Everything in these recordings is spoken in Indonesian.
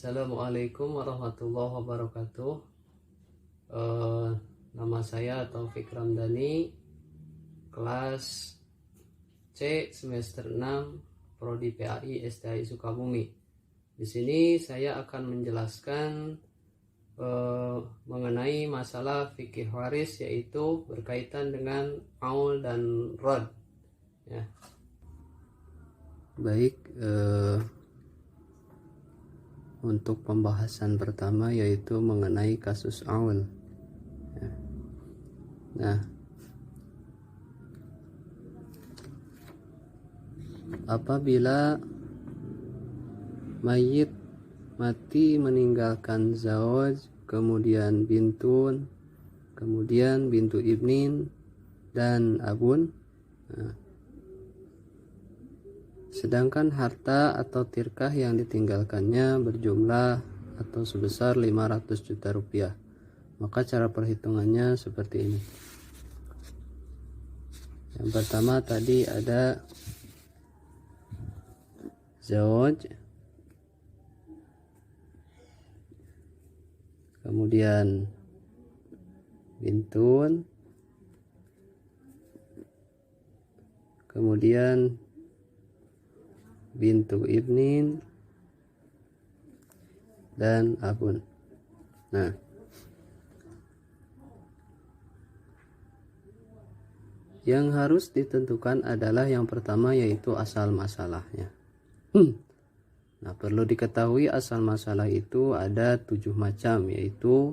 Assalamualaikum warahmatullahi wabarakatuh. Nama saya Taufik Ramdhani, kelas C semester 6 Prodi PAI STI Sukabumi. Di sini saya akan menjelaskan mengenai masalah fikih waris, yaitu berkaitan dengan aul dan rod. Ya. Baik, untuk pembahasan pertama yaitu mengenai kasus aul. Ya. Nah, apabila mayit mati meninggalkan zawaj, kemudian bintun, kemudian bintu ibnin dan abun, nah, sedangkan harta atau tirkah yang ditinggalkannya berjumlah atau sebesar 500 juta rupiah, maka cara perhitungannya seperti ini. Yang pertama tadi ada zawaj, kemudian bintun, kemudian bintu ibnin dan abun. Nah, yang harus ditentukan adalah yang pertama yaitu asal masalahnya. Nah, perlu diketahui asal masalah itu ada 7 macam, yaitu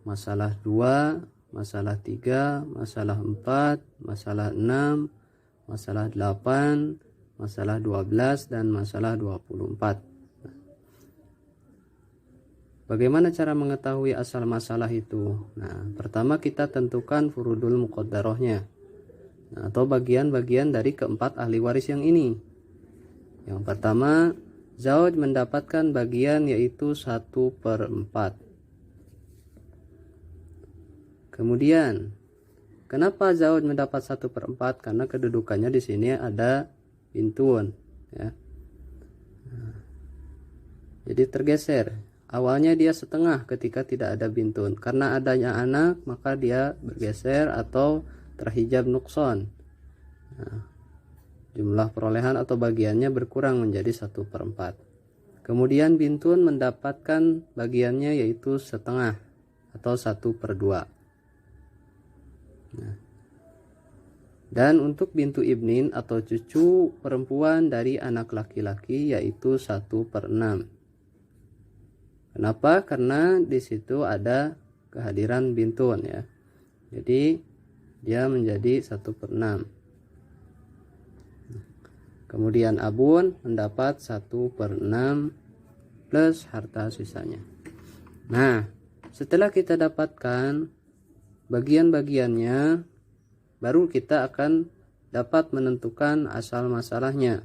masalah 2, masalah 3, masalah 4, masalah 6, masalah 8, masalah 12, dan masalah 24. Bagaimana cara mengetahui asal masalah itu? Nah, pertama kita tentukan furudul muqaddarahnya, atau bagian-bagian dari keempat ahli waris yang ini. Yang pertama, zawaj mendapatkan bagian yaitu 1/4. Kemudian, kenapa zawaj mendapat 1/4? Karena kedudukannya di sini ada bintun, ya. Jadi tergeser. Awalnya dia setengah ketika tidak ada bintun. Karena adanya anak, maka dia bergeser atau terhijab nukson. Nah, jumlah perolehan atau bagiannya berkurang menjadi 1/4. Kemudian bintun mendapatkan bagiannya yaitu setengah atau 1/2. Nah, dan untuk bintu ibnin atau cucu perempuan dari anak laki-laki yaitu 1/6. Kenapa? Karena di situ ada kehadiran bintun, ya. Jadi dia menjadi 1/6. Kemudian abun mendapat 1/6 plus harta sisanya. Nah, setelah kita dapatkan bagian-bagiannya, baru kita akan dapat menentukan asal masalahnya.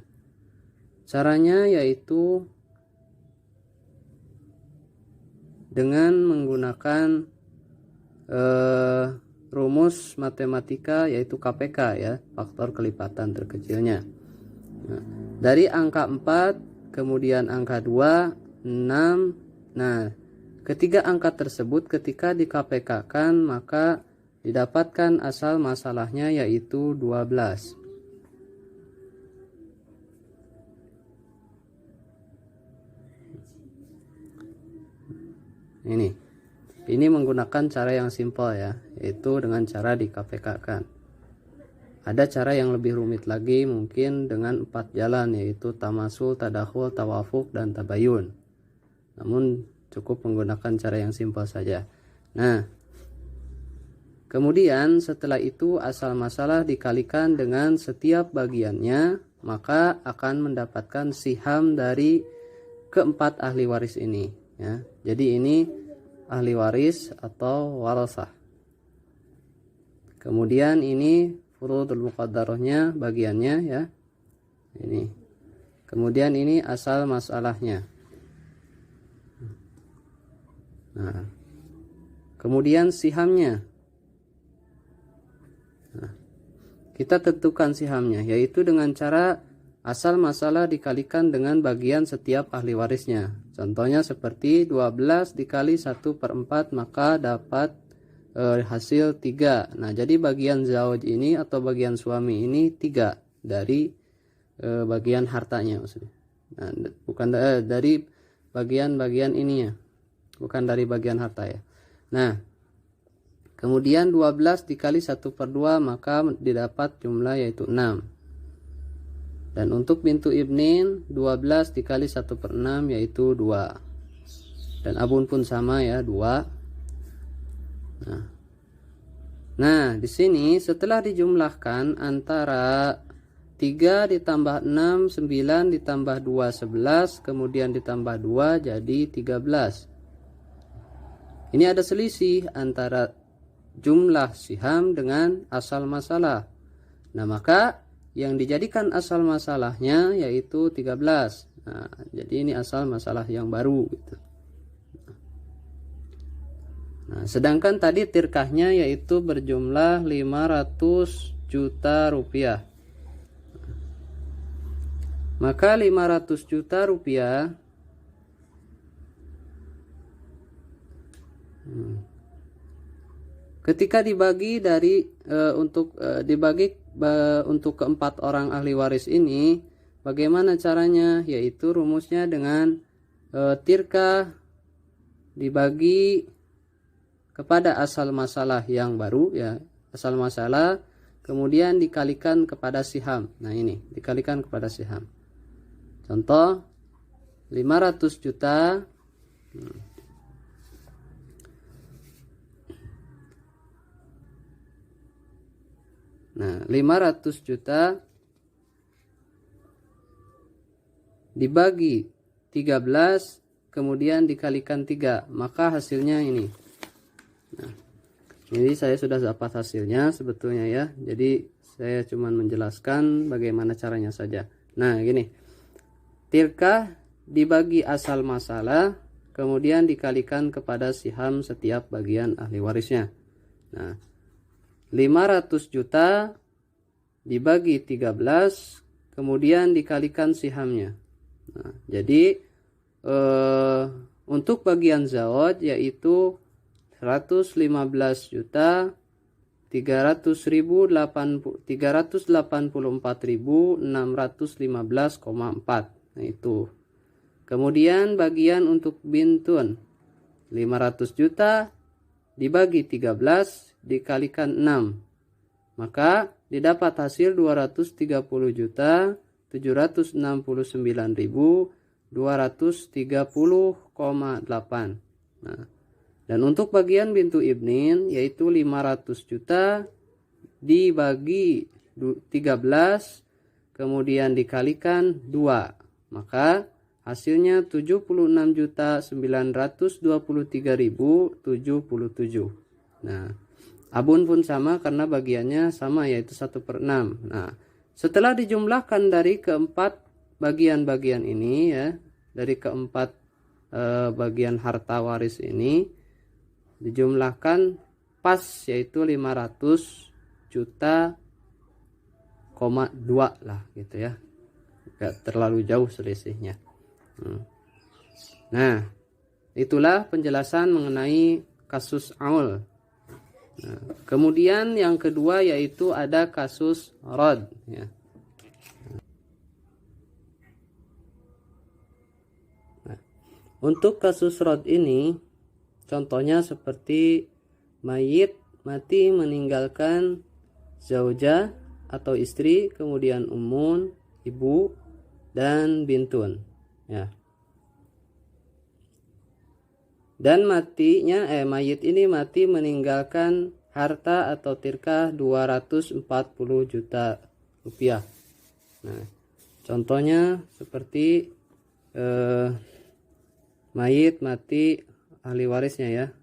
Caranya yaitu dengan menggunakan rumus matematika yaitu KPK, ya, faktor kelipatan terkecilnya. Nah, dari angka 4, kemudian angka 2, 6. Nah, ketiga angka tersebut ketika di KPK-kan maka didapatkan asal masalahnya yaitu 12. Ini menggunakan cara yang simpel, ya, yaitu dengan cara di KPK-kan. Ada cara yang lebih rumit lagi, mungkin dengan 4 jalan, yaitu tamasul, tadakhul, tawafuk, dan tabayun. Namun cukup menggunakan cara yang simpel saja. Nah, kemudian setelah itu asal masalah dikalikan dengan setiap bagiannya, maka akan mendapatkan siham dari keempat ahli waris ini, ya. Jadi ini ahli waris atau warasah. Kemudian ini furudul muqaddarahnya bagiannya, ya. Ini. Kemudian ini asal masalahnya. Nah, kemudian sihamnya. Nah, kita tentukan sihamnya yaitu dengan cara asal masalah dikalikan dengan bagian setiap ahli warisnya. Contohnya seperti 12 dikali 1/4 maka dapat hasil 3. Nah, jadi bagian zauj ini atau bagian suami ini 3 dari bagian hartanya maksudnya. Nah, bukan dari bagian-bagian ininya. Bukan dari bagian harta ya. Nah, kemudian 12 dikali 1/2 maka didapat jumlah yaitu 6. Dan untuk bintu ibnin 12 dikali 1/6 yaitu 2. Dan abun pun sama ya, 2. Nah, di sini setelah dijumlahkan antara 3 ditambah 6, 9 ditambah 2, 11, kemudian ditambah 2 jadi 13. Ini ada selisih antara jumlah siham dengan asal masalah. Nah, maka yang dijadikan asal masalahnya yaitu 13. Nah, jadi ini asal masalah yang baru gitu. Nah, sedangkan tadi tirkahnya yaitu berjumlah 500 juta rupiah. Maka 500 juta rupiah ketika dibagi dari untuk keempat orang ahli waris ini, bagaimana caranya? Yaitu rumusnya dengan tirkah dibagi kepada asal masalah yang baru ya, asal masalah kemudian dikalikan kepada siham. Nah, ini dikalikan kepada siham. Contoh 500 juta Nah, 500 juta dibagi 13 kemudian dikalikan 3, maka hasilnya ini. Nah, ini saya sudah dapat hasilnya sebetulnya ya. Jadi saya cuma menjelaskan bagaimana caranya saja. Nah, gini. Tirkah dibagi asal masalah kemudian dikalikan kepada siham setiap bagian ahli warisnya. Nah, 500 juta dibagi 13 kemudian dikalikan sihamnya. Nah, jadi untuk bagian zauj yaitu 115 juta 384.615,4. Nah, itu. Kemudian bagian untuk bintun 500 juta dibagi 13 dikalikan 6. Maka didapat hasil 230 juta 769.230,8. Nah, dan untuk bagian bintu ibnin yaitu 500 juta dibagi 13 kemudian dikalikan 2. Maka hasilnya 76.923.077. Nah, abun pun sama karena bagiannya sama yaitu 1/6. Nah, setelah dijumlahkan dari keempat bagian-bagian ini ya, dari keempat bagian harta waris ini dijumlahkan pas yaitu 500 juta 2 lah gitu ya. Gak terlalu jauh selisihnya. Nah, itulah penjelasan mengenai kasus aul. Nah, kemudian yang kedua yaitu ada kasus rod ya. Nah, untuk kasus rod ini contohnya seperti mayit mati meninggalkan zaujah atau istri, kemudian umun, ibu, dan bintun ya. Dan mayit ini mati meninggalkan harta atau tirkah 240 juta rupiah. Nah, contohnya seperti mayit mati ahli warisnya ya.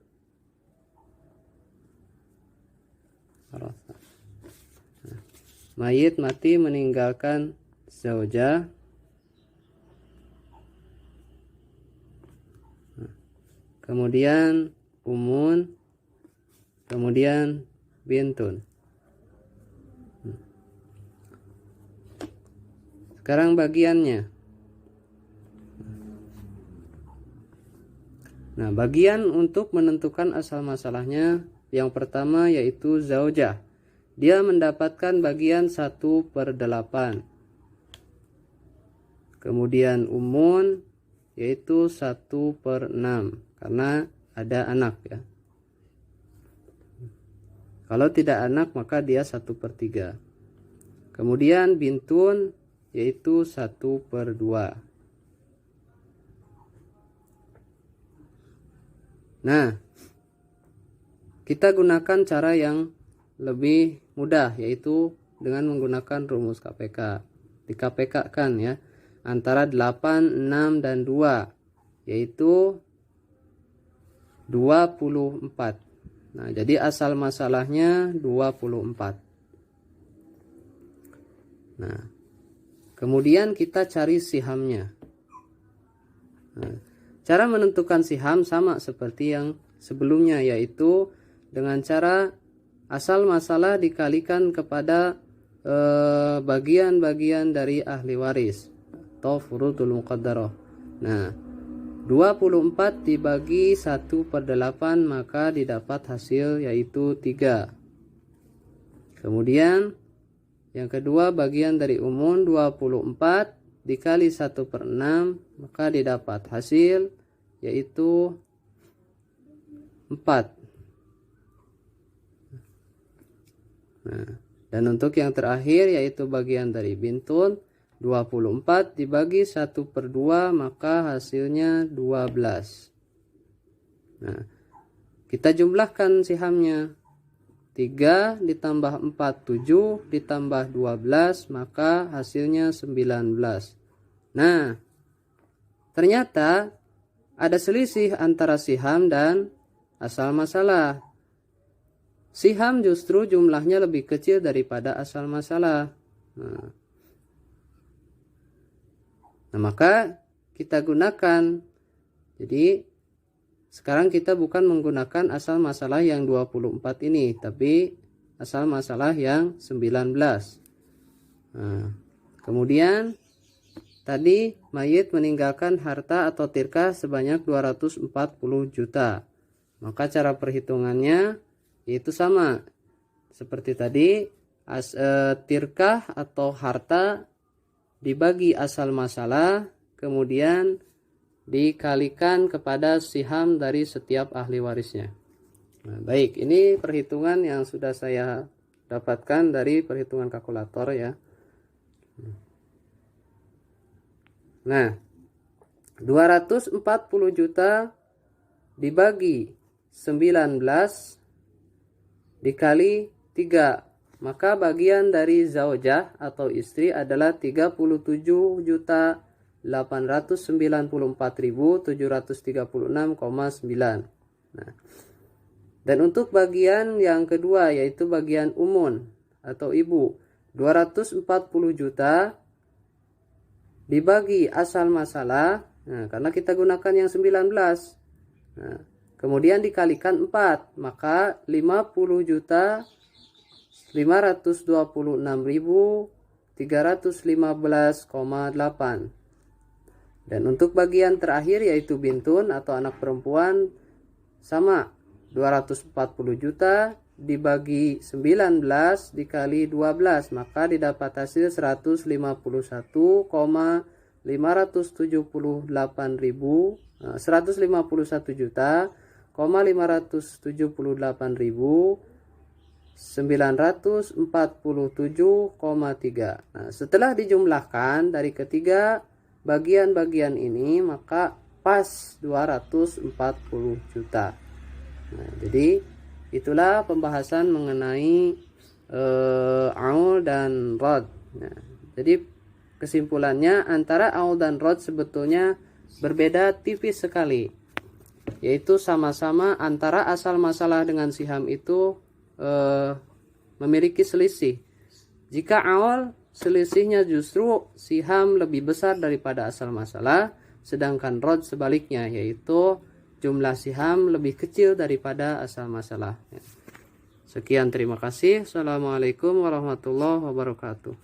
Nah, mayit mati meninggalkan zaujah, kemudian umun, kemudian bintun. Sekarang bagiannya. Nah, bagian untuk menentukan asal masalahnya yang pertama yaitu zaujah. Dia mendapatkan bagian 1/8. Kemudian umun yaitu 1/6 karena ada anak ya. Kalau tidak anak maka dia 1/3. Kemudian bintun yaitu 1/2. Nah, kita gunakan cara yang lebih mudah yaitu dengan menggunakan rumus KPK. Di KPK kan ya antara 8, 6 dan 2 yaitu 24. Nah, jadi asal masalahnya 24. Nah, kemudian kita cari sihamnya. Nah, cara menentukan siham sama seperti yang sebelumnya yaitu dengan cara asal masalah dikalikan kepada bagian-bagian dari ahli waris atau furudul muqaddarah. Nah, 24 dibagi 1/8 maka didapat hasil yaitu 3. Kemudian yang kedua bagian dari umun 24 dikali 1/6 maka didapat hasil yaitu 4. Nah, dan untuk yang terakhir yaitu bagian dari bintun 24 dibagi 1/2 maka hasilnya 12. Nah, kita jumlahkan sihamnya. 3 ditambah 4 7 ditambah 12 maka hasilnya 19. Nah, ternyata ada selisih antara siham dan asal masalah. Siham justru jumlahnya lebih kecil daripada asal masalah. Nah, maka kita gunakan. Jadi sekarang kita bukan menggunakan asal masalah yang 24 ini, tapi asal masalah yang 19. Nah, kemudian tadi mayit meninggalkan harta atau tirkah sebanyak 240 juta. Maka cara perhitungannya itu sama seperti tadi, tirkah atau harta dibagi asal masalah kemudian dikalikan kepada siham dari setiap ahli warisnya. Nah, baik, ini perhitungan yang sudah saya dapatkan dari perhitungan kalkulator ya. Nah, 240 juta dibagi 19 dikali 3, maka bagian dari zaujah atau istri adalah 37.894.736,9. Nah, dan untuk bagian yang kedua yaitu bagian umun atau ibu, 240 juta dibagi asal masalah. Nah, karena kita gunakan yang 19. Nah, kemudian dikalikan 4, maka 50.526.315,8. Dan untuk bagian terakhir yaitu bintun atau anak perempuan sama, 240 juta dibagi 19 dikali 12 maka didapat hasil 151 juta 547.947,3. Nah, setelah dijumlahkan dari ketiga bagian-bagian ini maka pas 240 juta. Nah, jadi itulah pembahasan mengenai aul dan rod. Nah, jadi kesimpulannya antara aul dan rod sebetulnya berbeda tipis sekali, yaitu sama-sama antara asal masalah dengan siham itu memiliki selisih. Jika aul selisihnya justru siham lebih besar daripada asal masalah, sedangkan rod sebaliknya, yaitu jumlah siham lebih kecil daripada asal masalah. Sekian, terima kasih. Assalamualaikum warahmatullahi wabarakatuh.